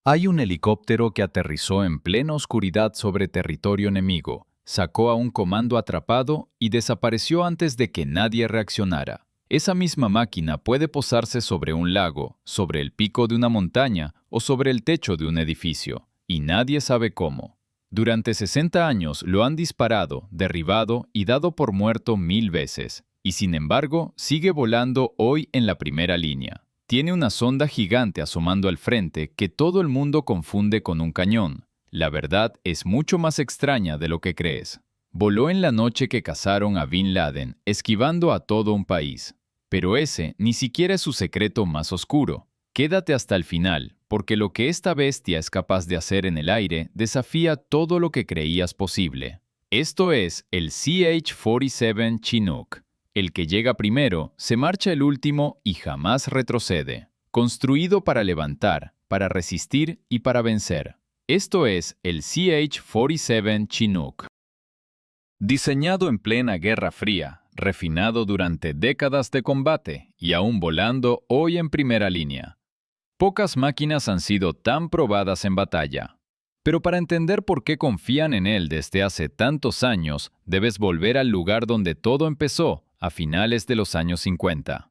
Hay un helicóptero que aterrizó en plena oscuridad sobre territorio enemigo, sacó a un comando atrapado y desapareció antes de que nadie reaccionara. Esa misma máquina puede posarse sobre un lago, sobre el pico de una montaña o sobre el techo de un edificio, y nadie sabe cómo. Durante 60 años lo han disparado, derribado y dado por muerto 1000 veces, y sin embargo sigue volando hoy en la primera línea. Tiene una sonda gigante asomando al frente que todo el mundo confunde con un cañón. La verdad es mucho más extraña de lo que crees. Voló en la noche que cazaron a Bin Laden, esquivando a todo un país. Pero ese ni siquiera es su secreto más oscuro. Quédate hasta el final, porque lo que esta bestia es capaz de hacer en el aire desafía todo lo que creías posible. Esto es el CH-47 Chinook. El que llega primero, se marcha el último y jamás retrocede. Construido para levantar, para resistir y para vencer. Esto es el CH-47 Chinook. Diseñado en plena Guerra Fría, refinado durante décadas de combate y aún volando hoy en primera línea. Pocas máquinas han sido tan probadas en batalla. Pero para entender por qué confían en él desde hace tantos años, debes volver al lugar donde todo empezó, a finales de los años 50.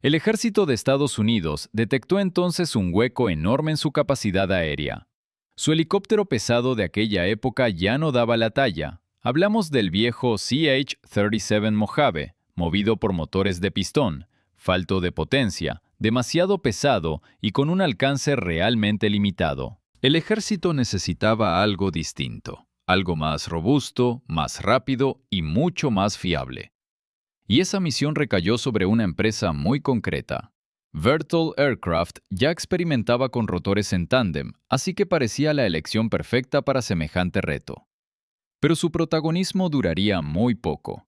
El ejército de Estados Unidos detectó entonces un hueco enorme en su capacidad aérea. Su helicóptero pesado de aquella época ya no daba la talla. Hablamos del viejo CH-37 Mojave, movido por motores de pistón, falto de potencia, demasiado pesado y con un alcance realmente limitado. El ejército necesitaba algo distinto, algo más robusto, más rápido y mucho más fiable. Y esa misión recayó sobre una empresa muy concreta. Vertol Aircraft ya experimentaba con rotores en tándem, así que parecía la elección perfecta para semejante reto. Pero su protagonismo duraría muy poco.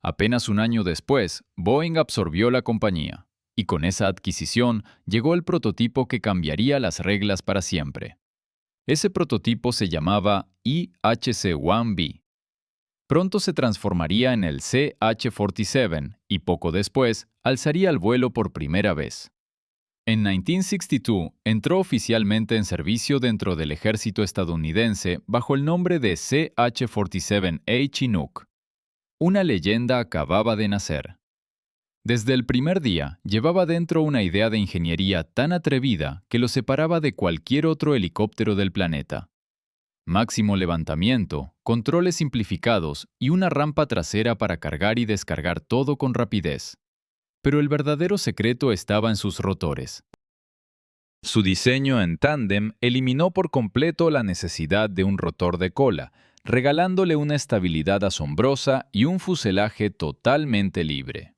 Apenas un año después, Boeing absorbió la compañía, y con esa adquisición llegó el prototipo que cambiaría las reglas para siempre. Ese prototipo se llamaba IHC-1B. Pronto se transformaría en el CH-47 y poco después alzaría el vuelo por primera vez. En 1962 entró oficialmente en servicio dentro del ejército estadounidense bajo el nombre de CH-47A Chinook. Una leyenda acababa de nacer. Desde el primer día llevaba dentro una idea de ingeniería tan atrevida que lo separaba de cualquier otro helicóptero del planeta. Máximo levantamiento, controles simplificados y una rampa trasera para cargar y descargar todo con rapidez. Pero el verdadero secreto estaba en sus rotores. Su diseño en tándem eliminó por completo la necesidad de un rotor de cola, regalándole una estabilidad asombrosa y un fuselaje totalmente libre.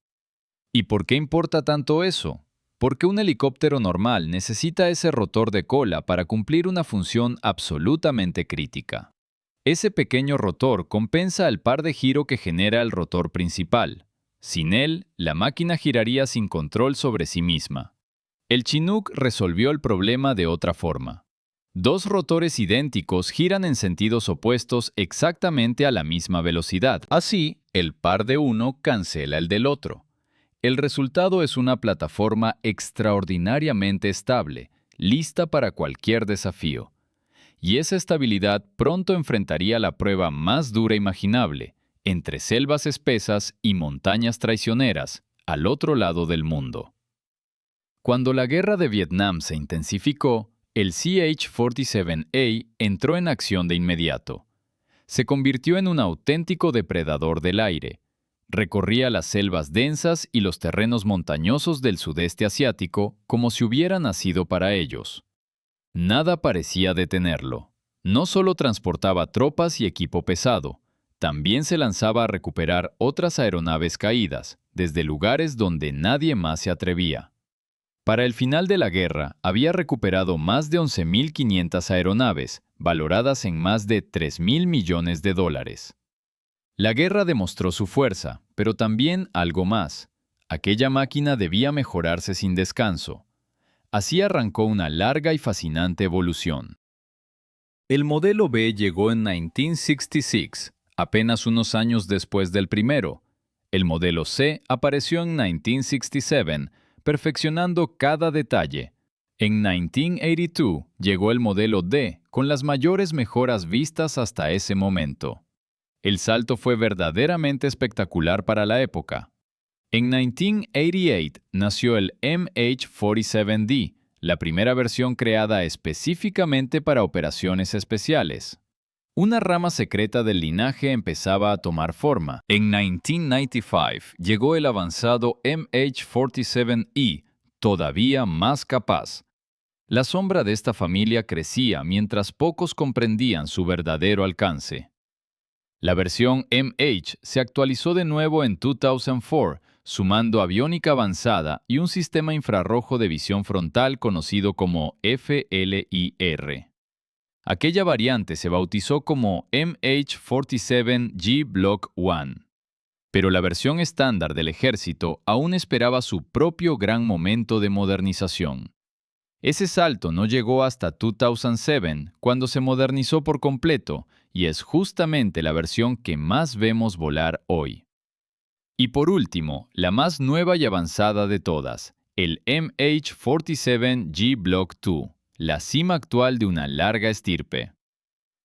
¿Y por qué importa tanto eso? Porque un helicóptero normal necesita ese rotor de cola para cumplir una función absolutamente crítica. Ese pequeño rotor compensa el par de giro que genera el rotor principal. Sin él, la máquina giraría sin control sobre sí misma. El Chinook resolvió el problema de otra forma. Dos rotores idénticos giran en sentidos opuestos exactamente a la misma velocidad. Así, el par de uno cancela el del otro. El resultado es una plataforma extraordinariamente estable, lista para cualquier desafío. Y esa estabilidad pronto enfrentaría la prueba más dura imaginable, entre selvas espesas y montañas traicioneras, al otro lado del mundo. Cuando la guerra de Vietnam se intensificó, el CH-47A entró en acción de inmediato. Se convirtió en un auténtico depredador del aire. Recorría las selvas densas y los terrenos montañosos del sudeste asiático como si hubiera nacido para ellos. Nada parecía detenerlo. No solo transportaba tropas y equipo pesado, también se lanzaba a recuperar otras aeronaves caídas, desde lugares donde nadie más se atrevía. Para el final de la guerra, había recuperado más de 11.500 aeronaves, valoradas en más de $3.000 millones. La guerra demostró su fuerza, pero también algo más. Aquella máquina debía mejorarse sin descanso. Así arrancó una larga y fascinante evolución. El modelo B llegó en 1966, apenas unos años después del primero. El modelo C apareció en 1967, perfeccionando cada detalle. En 1982 llegó el modelo D, con las mayores mejoras vistas hasta ese momento. El salto fue verdaderamente espectacular para la época. En 1988 nació el MH-47D, la primera versión creada específicamente para operaciones especiales. Una rama secreta del linaje empezaba a tomar forma. En 1995 llegó el avanzado MH-47E, todavía más capaz. La sombra de esta familia crecía mientras pocos comprendían su verdadero alcance. La versión MH se actualizó de nuevo en 2004, sumando aviónica avanzada y un sistema infrarrojo de visión frontal conocido como FLIR. Aquella variante se bautizó como MH-47G Block 1. Pero la versión estándar del ejército aún esperaba su propio gran momento de modernización. Ese salto no llegó hasta 2007, cuando se modernizó por completo, y es justamente la versión que más vemos volar hoy. Y por último, la más nueva y avanzada de todas, el MH-47G Block 2, la cima actual de una larga estirpe.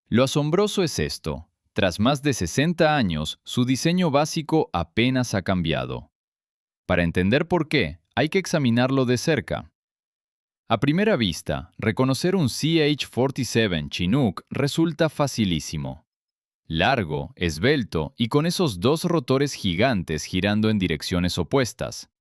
Lo asombroso es esto: tras más de 60 años, su diseño básico apenas ha cambiado. Para entender por qué, hay que examinarlo de cerca. A primera vista, reconocer un CH-47 Chinook resulta facilísimo. Largo, esbelto y con esos dos rotores gigantes girando en direcciones opuestas.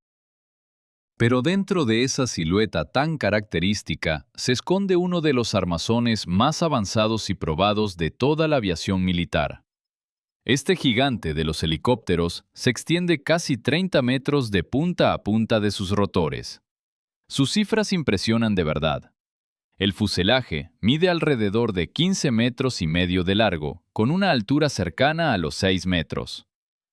Pero dentro de esa silueta tan característica se esconde uno de los armazones más avanzados y probados de toda la aviación militar. Este gigante de los helicópteros se extiende casi 30 metros de punta a punta de sus rotores. Sus cifras impresionan de verdad. El fuselaje mide alrededor de 15 metros y medio de largo, con una altura cercana a los 6 metros.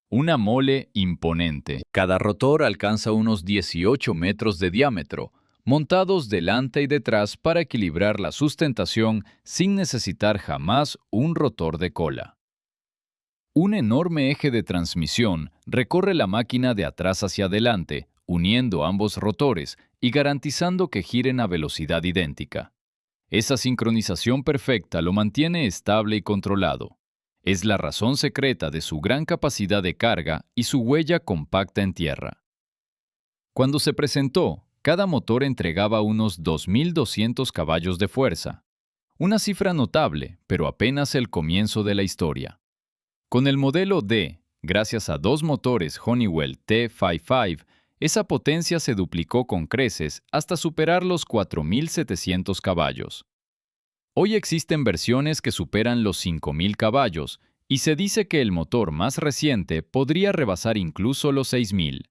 Una mole imponente. Cada rotor alcanza unos 18 metros de diámetro, montados delante y detrás para equilibrar la sustentación sin necesitar jamás un rotor de cola. Un enorme eje de transmisión recorre la máquina de atrás hacia adelante, uniendo ambos rotores y garantizando que giren a velocidad idéntica. Esa sincronización perfecta lo mantiene estable y controlado. Es la razón secreta de su gran capacidad de carga y su huella compacta en tierra. Cuando se presentó, cada motor entregaba unos 2.200 caballos de fuerza. Una cifra notable, pero apenas el comienzo de la historia. Con el modelo D, gracias a dos motores Honeywell T55, esa potencia se duplicó con creces hasta superar los 4.700 caballos. Hoy existen versiones que superan los 5.000 caballos y se dice que el motor más reciente podría rebasar incluso los 6.000.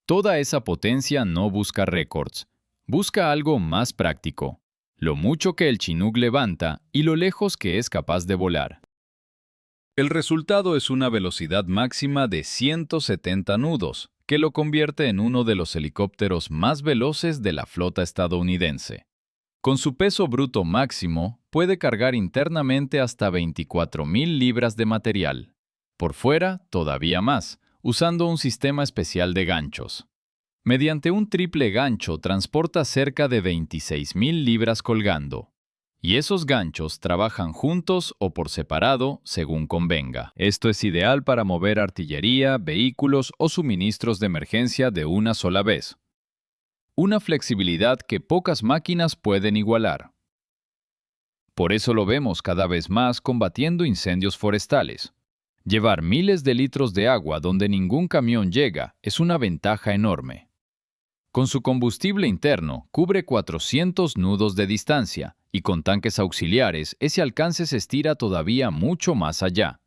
Toda esa potencia no busca récords, busca algo más práctico, lo mucho que el Chinook levanta y lo lejos que es capaz de volar. El resultado es una velocidad máxima de 170 nudos, que lo convierte en uno de los helicópteros más veloces de la flota estadounidense. Con su peso bruto máximo, puede cargar internamente hasta 24.000 libras de material. Por fuera, todavía más, usando un sistema especial de ganchos. Mediante un triple gancho transporta cerca de 26.000 libras colgando. Y esos ganchos trabajan juntos o por separado, según convenga. Esto es ideal para mover artillería, vehículos o suministros de emergencia de una sola vez. Una flexibilidad que pocas máquinas pueden igualar. Por eso lo vemos cada vez más combatiendo incendios forestales. Llevar miles de litros de agua donde ningún camión llega es una ventaja enorme. Con su combustible interno, cubre 400 nudos de distancia, y con tanques auxiliares, ese alcance se estira todavía mucho más allá.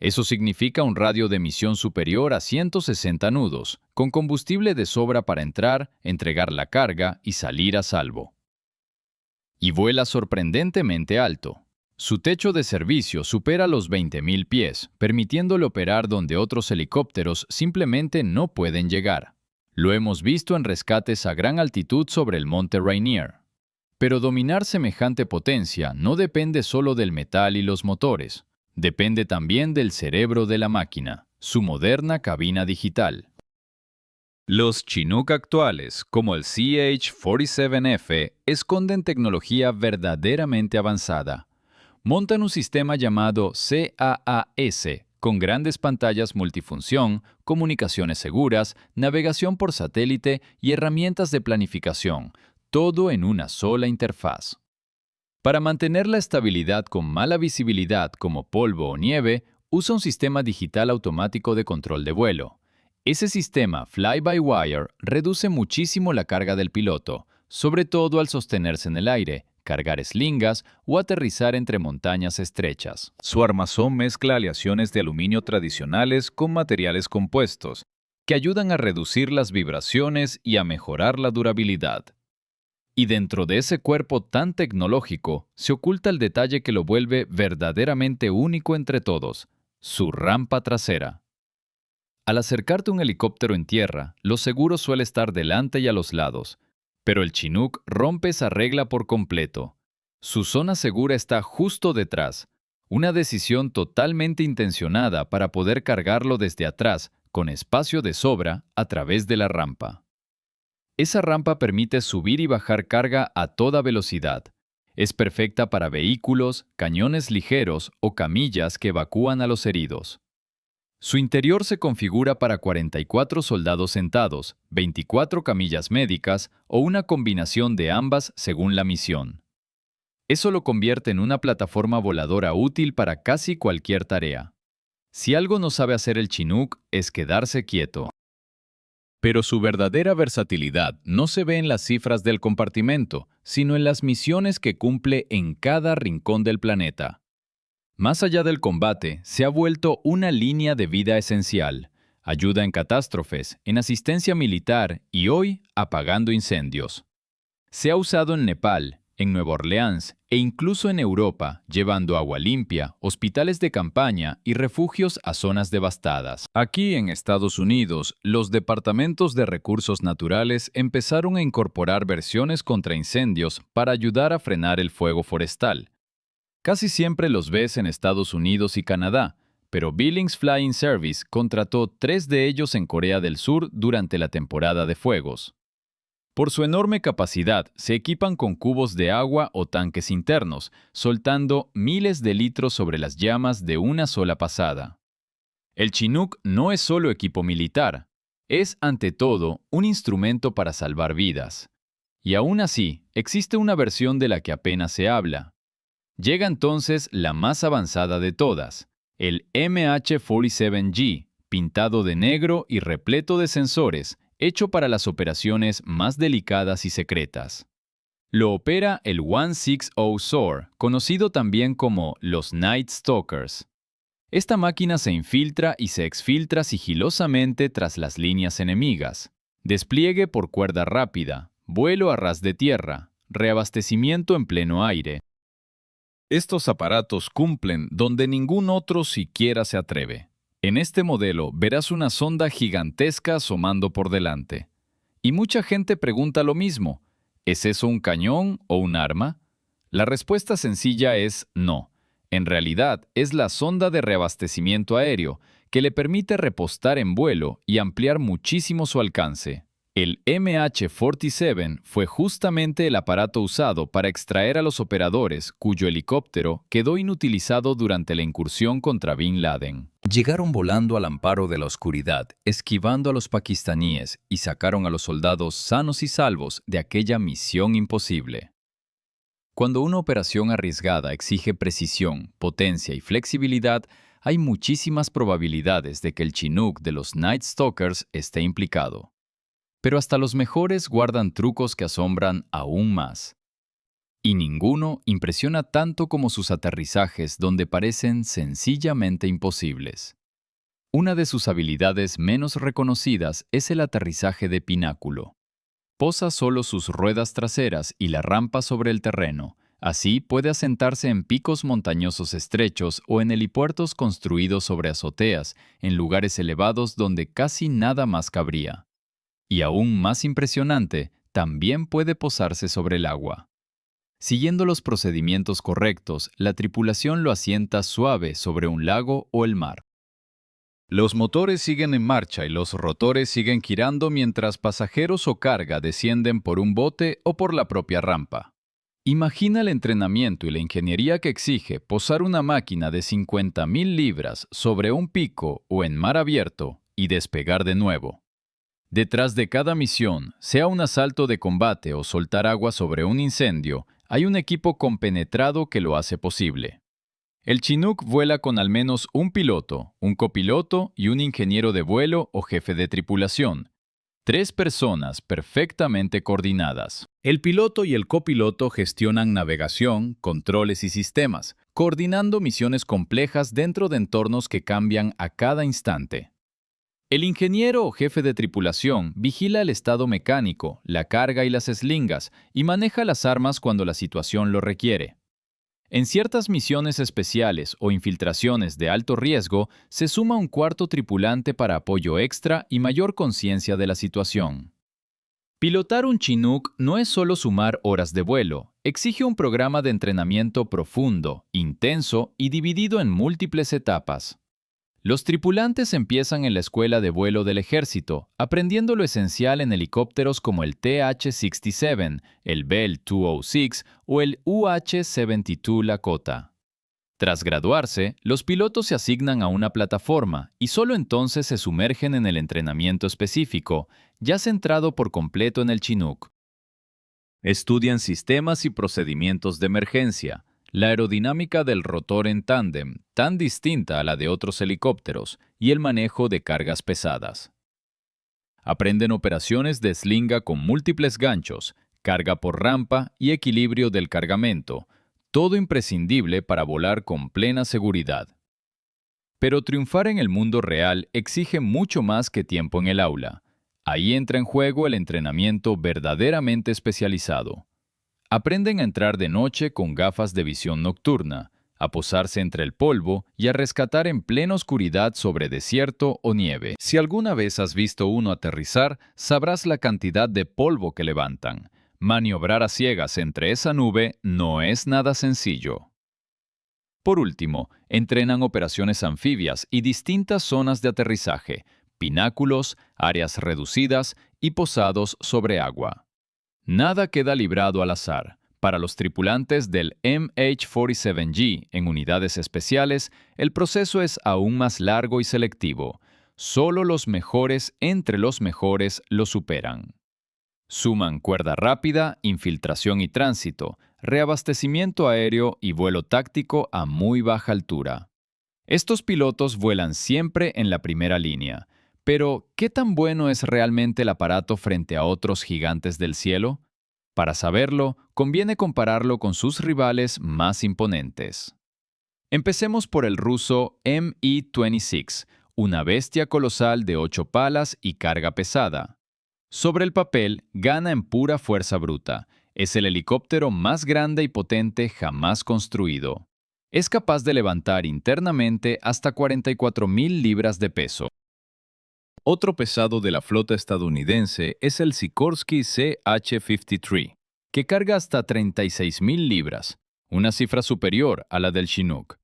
Eso significa un radio de emisión superior a 160 nudos, con combustible de sobra para entrar, entregar la carga y salir a salvo. Y vuela sorprendentemente alto. Su techo de servicio supera los 20.000 pies, permitiéndole operar donde otros helicópteros simplemente no pueden llegar. Lo hemos visto en rescates a gran altitud sobre el monte Rainier. Pero dominar semejante potencia no depende solo del metal y los motores. Depende también del cerebro de la máquina, su moderna cabina digital. Los Chinook actuales, como el CH-47F, esconden tecnología verdaderamente avanzada. Montan un sistema llamado CAAS, con grandes pantallas multifunción, comunicaciones seguras, navegación por satélite y herramientas de planificación, todo en una sola interfaz. Para mantener la estabilidad con mala visibilidad como polvo o nieve, usa un sistema digital automático de control de vuelo. Ese sistema fly-by-wire reduce muchísimo la carga del piloto, sobre todo al sostenerse en el aire, cargar eslingas o aterrizar entre montañas estrechas. Su armazón mezcla aleaciones de aluminio tradicionales con materiales compuestos, que ayudan a reducir las vibraciones y a mejorar la durabilidad. Y dentro de ese cuerpo tan tecnológico se oculta el detalle que lo vuelve verdaderamente único entre todos, su rampa trasera. Al acercarte un helicóptero en tierra, lo seguro suele estar delante y a los lados, pero el Chinook rompe esa regla por completo. Su zona segura está justo detrás, una decisión totalmente intencionada para poder cargarlo desde atrás, con espacio de sobra, a través de la rampa. Esa rampa permite subir y bajar carga a toda velocidad. Es perfecta para vehículos, cañones ligeros o camillas que evacúan a los heridos. Su interior se configura para 44 soldados sentados, 24 camillas médicas o una combinación de ambas según la misión. Eso lo convierte en una plataforma voladora útil para casi cualquier tarea. Si algo no sabe hacer el Chinook es quedarse quieto. Pero su verdadera versatilidad no se ve en las cifras del compartimento, sino en las misiones que cumple en cada rincón del planeta. Más allá del combate, se ha vuelto una línea de vida esencial. Ayuda en catástrofes, en asistencia militar y hoy apagando incendios. Se ha usado en Nepal, en Nueva Orleans e incluso en Europa, llevando agua limpia, hospitales de campaña y refugios a zonas devastadas. Aquí en Estados Unidos, los departamentos de recursos naturales empezaron a incorporar versiones contra incendios para ayudar a frenar el fuego forestal. Casi siempre los ves en Estados Unidos y Canadá, pero Billings Flying Service contrató 3 de ellos en Corea del Sur durante la temporada de fuegos. Por su enorme capacidad, se equipan con cubos de agua o tanques internos, soltando miles de litros sobre las llamas de una sola pasada. El Chinook no es solo equipo militar, es ante todo un instrumento para salvar vidas. Y aún así, existe una versión de la que apenas se habla. Llega entonces la más avanzada de todas, el MH-47G, pintado de negro y repleto de sensores, hecho para las operaciones más delicadas y secretas. Lo opera el 160 SOAR, conocido también como los Night Stalkers. Esta máquina se infiltra y se exfiltra sigilosamente tras las líneas enemigas. Despliegue por cuerda rápida, vuelo a ras de tierra, reabastecimiento en pleno aire. Estos aparatos cumplen donde ningún otro siquiera se atreve. En este modelo verás una sonda gigantesca asomando por delante. Y mucha gente pregunta lo mismo: ¿es eso un cañón o un arma? La respuesta sencilla es no. En realidad es la sonda de reabastecimiento aéreo que le permite repostar en vuelo y ampliar muchísimo su alcance. El MH-47 fue justamente el aparato usado para extraer a los operadores cuyo helicóptero quedó inutilizado durante la incursión contra Bin Laden. Llegaron volando al amparo de la oscuridad, esquivando a los pakistaníes y sacaron a los soldados sanos y salvos de aquella misión imposible. Cuando una operación arriesgada exige precisión, potencia y flexibilidad, hay muchísimas probabilidades de que el Chinook de los Night Stalkers esté implicado. Pero hasta los mejores guardan trucos que asombran aún más. Y ninguno impresiona tanto como sus aterrizajes donde parecen sencillamente imposibles. Una de sus habilidades menos reconocidas es el aterrizaje de pináculo. Posa solo sus ruedas traseras y la rampa sobre el terreno. Así puede asentarse en picos montañosos estrechos o en helipuertos construidos sobre azoteas, en lugares elevados donde casi nada más cabría. Y aún más impresionante, también puede posarse sobre el agua. Siguiendo los procedimientos correctos, la tripulación lo asienta suave sobre un lago o el mar. Los motores siguen en marcha y los rotores siguen girando mientras pasajeros o carga descienden por un bote o por la propia rampa. Imagina el entrenamiento y la ingeniería que exige posar una máquina de 50.000 libras sobre un pico o en mar abierto y despegar de nuevo. Detrás de cada misión, sea un asalto de combate o soltar agua sobre un incendio, hay un equipo compenetrado que lo hace posible. El Chinook vuela con al menos un piloto, un copiloto y un ingeniero de vuelo o jefe de tripulación. 3 personas perfectamente coordinadas. El piloto y el copiloto gestionan navegación, controles y sistemas, coordinando misiones complejas dentro de entornos que cambian a cada instante. El ingeniero o jefe de tripulación vigila el estado mecánico, la carga y las eslingas y maneja las armas cuando la situación lo requiere. En ciertas misiones especiales o infiltraciones de alto riesgo, se suma un cuarto tripulante para apoyo extra y mayor conciencia de la situación. Pilotar un Chinook no es solo sumar horas de vuelo, exige un programa de entrenamiento profundo, intenso y dividido en múltiples etapas. Los tripulantes empiezan en la escuela de vuelo del ejército, aprendiendo lo esencial en helicópteros como el TH-67, el Bell 206 o el UH-72 Lakota. Tras graduarse, los pilotos se asignan a una plataforma y solo entonces se sumergen en el entrenamiento específico, ya centrado por completo en el Chinook. Estudian sistemas y procedimientos de emergencia, la aerodinámica del rotor en tándem, tan distinta a la de otros helicópteros, y el manejo de cargas pesadas. Aprenden operaciones de slinga con múltiples ganchos, carga por rampa y equilibrio del cargamento, todo imprescindible para volar con plena seguridad. Pero triunfar en el mundo real exige mucho más que tiempo en el aula. Ahí entra en juego el entrenamiento verdaderamente especializado. Aprenden a entrar de noche con gafas de visión nocturna, a posarse entre el polvo y a rescatar en plena oscuridad sobre desierto o nieve. Si alguna vez has visto uno aterrizar, sabrás la cantidad de polvo que levantan. Maniobrar a ciegas entre esa nube no es nada sencillo. Por último, entrenan operaciones anfibias y distintas zonas de aterrizaje, pináculos, áreas reducidas y posados sobre agua. Nada queda librado al azar. Para los tripulantes del MH-47G en unidades especiales, el proceso es aún más largo y selectivo. Solo los mejores entre los mejores lo superan. Suman cuerda rápida, infiltración y tránsito, reabastecimiento aéreo y vuelo táctico a muy baja altura. Estos pilotos vuelan siempre en la primera línea. Pero, ¿qué tan bueno es realmente el aparato frente a otros gigantes del cielo? Para saberlo, conviene compararlo con sus rivales más imponentes. Empecemos por el ruso Mi-26, una bestia colosal de 8 palas y carga pesada. Sobre el papel, gana en pura fuerza bruta. Es el helicóptero más grande y potente jamás construido. Es capaz de levantar internamente hasta 44.000 libras de peso. Otro pesado de la flota estadounidense es el Sikorsky CH-53, que carga hasta 36.000 libras, una cifra superior a la del Chinook.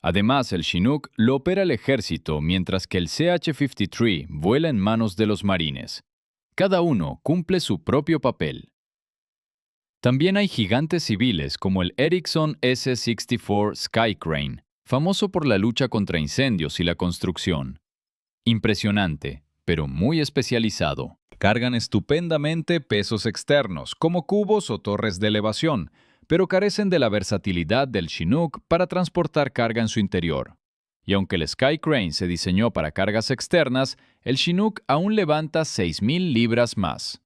Además, el Chinook lo opera el ejército, mientras que el CH-53 vuela en manos de los marines. Cada uno cumple su propio papel. También hay gigantes civiles como el Erickson S-64 Skycrane, famoso por la lucha contra incendios y la construcción. Impresionante, pero muy especializado. Cargan estupendamente pesos externos, como cubos o torres de elevación, pero carecen de la versatilidad del Chinook para transportar carga en su interior. Y aunque el Skycrane se diseñó para cargas externas, el Chinook aún levanta 6.000 libras más.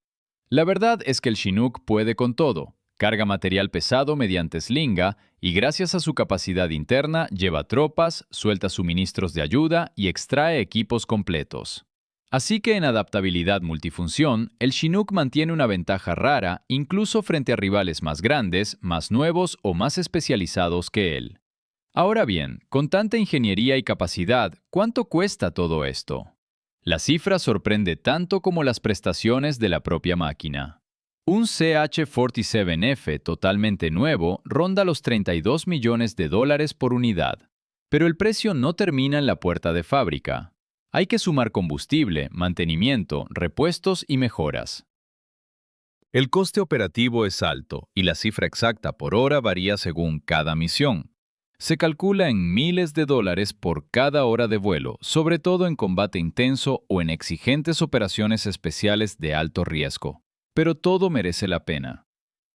La verdad es que el Chinook puede con todo. Carga material pesado mediante slinga y gracias a su capacidad interna lleva tropas, suelta suministros de ayuda y extrae equipos completos. Así que en adaptabilidad multifunción, el Chinook mantiene una ventaja rara incluso frente a rivales más grandes, más nuevos o más especializados que él. Ahora bien, con tanta ingeniería y capacidad, ¿cuánto cuesta todo esto? La cifra sorprende tanto como las prestaciones de la propia máquina. Un CH-47F totalmente nuevo ronda los $32 millones por unidad. Pero el precio no termina en la puerta de fábrica. Hay que sumar combustible, mantenimiento, repuestos y mejoras. El coste operativo es alto y la cifra exacta por hora varía según cada misión. Se calcula en miles de dólares por cada hora de vuelo, sobre todo en combate intenso o en exigentes operaciones especiales de alto riesgo. Pero todo merece la pena.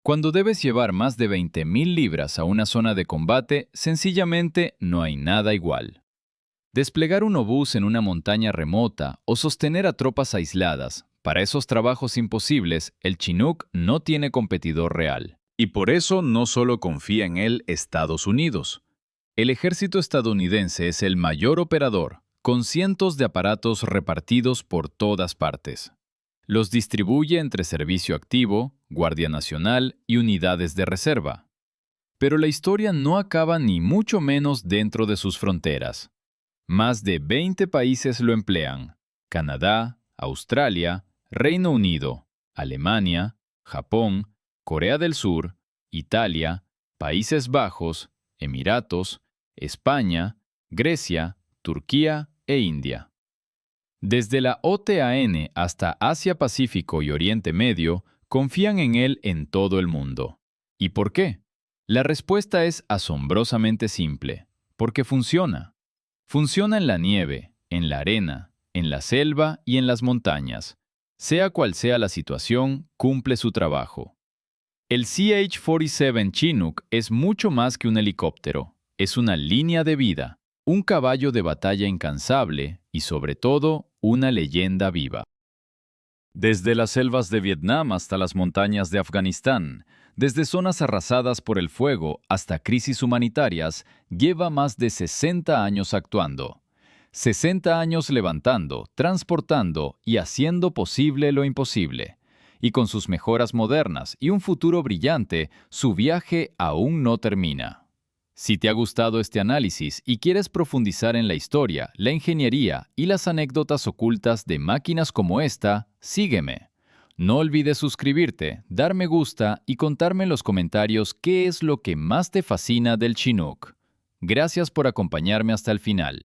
Cuando debes llevar más de 20.000 libras a una zona de combate, sencillamente no hay nada igual. Desplegar un obús en una montaña remota o sostener a tropas aisladas, para esos trabajos imposibles, el Chinook no tiene competidor real. Y por eso no solo confía en él Estados Unidos. El ejército estadounidense es el mayor operador, con cientos de aparatos repartidos por todas partes. Los distribuye entre servicio activo, Guardia Nacional y unidades de reserva. Pero la historia no acaba ni mucho menos dentro de sus fronteras. Más de 20 países lo emplean: Canadá, Australia, Reino Unido, Alemania, Japón, Corea del Sur, Italia, Países Bajos, Emiratos, España, Grecia, Turquía e India. Desde la OTAN hasta Asia-Pacífico y Oriente Medio, confían en él en todo el mundo. ¿Y por qué? La respuesta es asombrosamente simple: porque funciona. Funciona en la nieve, en la arena, en la selva y en las montañas. Sea cual sea la situación, cumple su trabajo. El CH-47 Chinook es mucho más que un helicóptero. Es una línea de vida, un caballo de batalla incansable y, sobre todo, una leyenda viva. Desde las selvas de Vietnam hasta las montañas de Afganistán, desde zonas arrasadas por el fuego hasta crisis humanitarias, lleva más de 60 años actuando. 60 años levantando, transportando y haciendo posible lo imposible. Y con sus mejoras modernas y un futuro brillante, su viaje aún no termina. Si te ha gustado este análisis y quieres profundizar en la historia, la ingeniería y las anécdotas ocultas de máquinas como esta, sígueme. No olvides suscribirte, dar me gusta y contarme en los comentarios qué es lo que más te fascina del Chinook. Gracias por acompañarme hasta el final.